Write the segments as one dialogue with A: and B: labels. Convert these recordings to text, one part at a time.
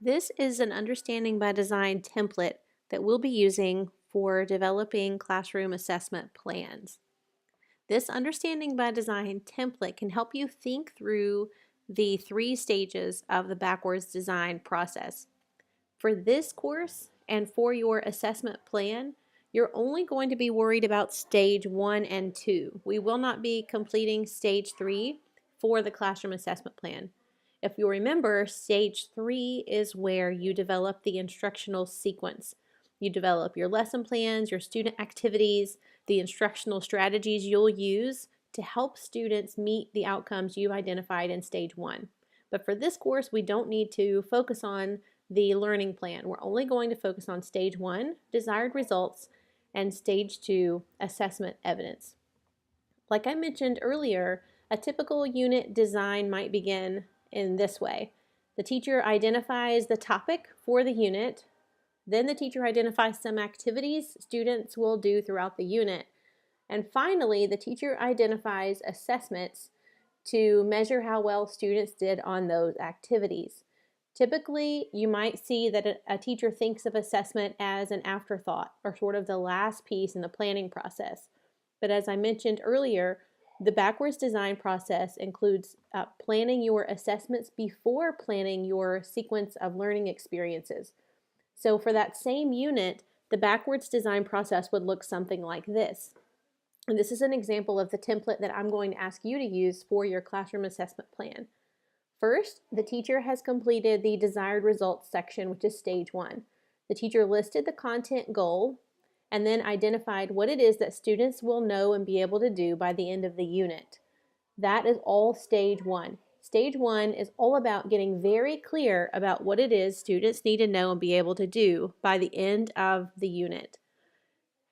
A: This is an Understanding by Design template that we'll be using for developing classroom assessment plans. This Understanding by Design template can help you think through the 3 stages of the backwards design process. For this course and for your assessment plan, you're only going to be worried about stage 1 and 2. We will not be completing stage 3 for the classroom assessment plan. If you remember, stage 3 is where you develop the instructional sequence. You develop your lesson plans, your student activities, the instructional strategies you'll use to help students meet the outcomes you've identified in stage 1. But for this course, we don't need to focus on the learning plan. We're only going to focus on stage 1, desired results, and stage 2, assessment evidence. Like I mentioned earlier, a typical unit design might begin in this way. The teacher identifies the topic for the unit, then the teacher identifies some activities students will do throughout the unit, and finally the teacher identifies assessments to measure how well students did on those activities. Typically, you might see that a teacher thinks of assessment as an afterthought or sort of the last piece in the planning process. But as I mentioned earlier, the backwards design process includes planning your assessments before planning your sequence of learning experiences. So for that same unit, the backwards design process would look something like this. And this is an example of the template that I'm going to ask you to use for your classroom assessment plan. First, the teacher has completed the desired results section, which is stage 1. The teacher listed the content goal and then identified what it is that students will know and be able to do by the end of the unit. That is all stage 1. Stage 1 is all about getting very clear about what it is students need to know and be able to do by the end of the unit.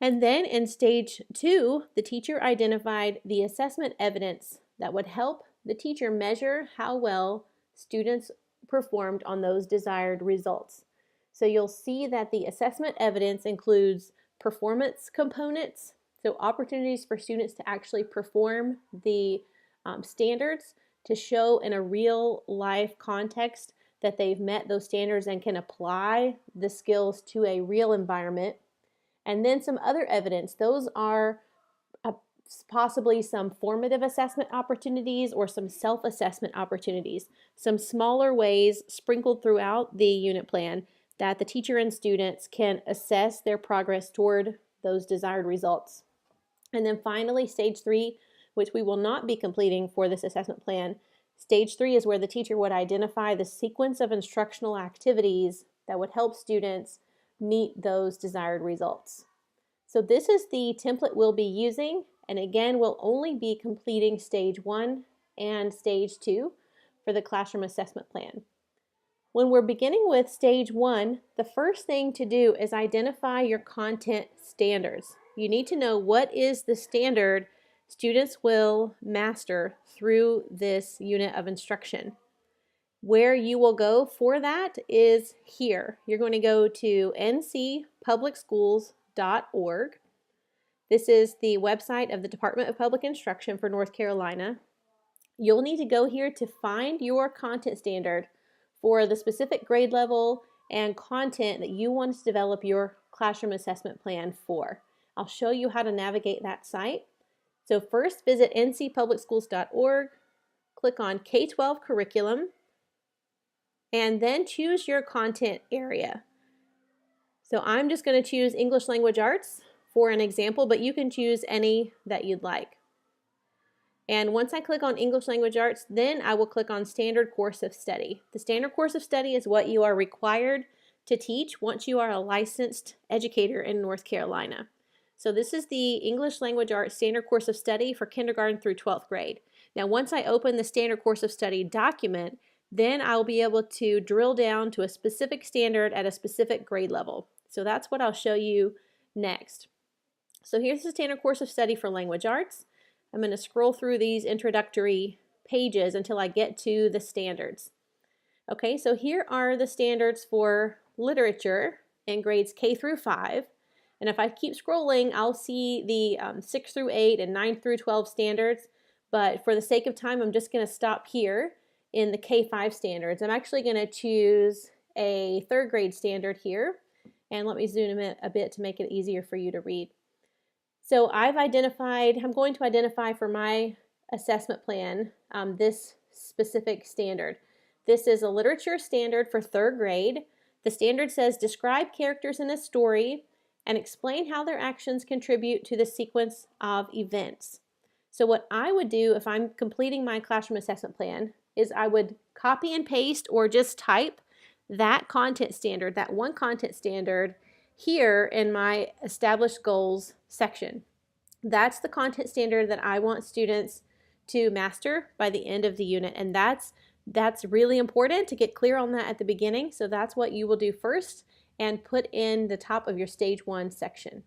A: And then in stage 2, the teacher identified the assessment evidence that would help the teacher measure how well students performed on those desired results. So you'll see that the assessment evidence includes performance components, so opportunities for students to actually perform the standards, to show in a real life context that they've met those standards and can apply the skills to a real environment. And then some other evidence. Those are possibly some formative assessment opportunities or some self-assessment opportunities, some smaller ways sprinkled throughout the unit plan that the teacher and students can assess their progress toward those desired results. And then finally, stage 3, which we will not be completing for this assessment plan. Stage 3 is where the teacher would identify the sequence of instructional activities that would help students meet those desired results. So this is the template we'll be using, and again, we'll only be completing stage 1 and stage 2 for the classroom assessment plan. When we're beginning with stage 1, the first thing to do is identify your content standards. You need to know what is the standard students will master through this unit of instruction. Where you will go for that is here. You're going to go to ncpublicschools.org. This is the website of the Department of Public Instruction for North Carolina. You'll need to go here to find your content standard for the specific grade level and content that you want to develop your classroom assessment plan for. I'll show you how to navigate that site. So first, visit ncpublicschools.org, click on K-12 curriculum, and then choose your content area. So I'm just going to choose English Language Arts for an example, but you can choose any that you'd like. And once I click on English Language Arts, then I will click on Standard Course of Study. The Standard Course of Study is what you are required to teach once you are a licensed educator in North Carolina. So this is the English Language Arts Standard Course of Study for kindergarten through 12th grade. Now once I open the Standard Course of Study document, then I'll be able to drill down to a specific standard at a specific grade level. So that's what I'll show you next. So here's the Standard Course of Study for Language Arts. I'm going to scroll through these introductory pages until I get to the standards. Okay, so here are the standards for literature in grades K through 5. And if I keep scrolling, I'll see the 6 through 8 and 9 through 12 standards. But for the sake of time, I'm just going to stop here in the K5 standards. I'm actually going to choose a third grade standard here. And let me zoom in a bit to make it easier for you to read. So I'm going to identify for my assessment plan this specific standard. This is a literature standard for third grade. The standard says, describe characters in a story and explain how their actions contribute to the sequence of events. So what I would do if I'm completing my classroom assessment plan is I would copy and paste or just type that content standard, that one content standard, here in my established goals section. That's the content standard that I want students to master by the end of the unit, and that's really important to get clear on that at the beginning. So that's what you will do first and put in the top of your stage 1 section.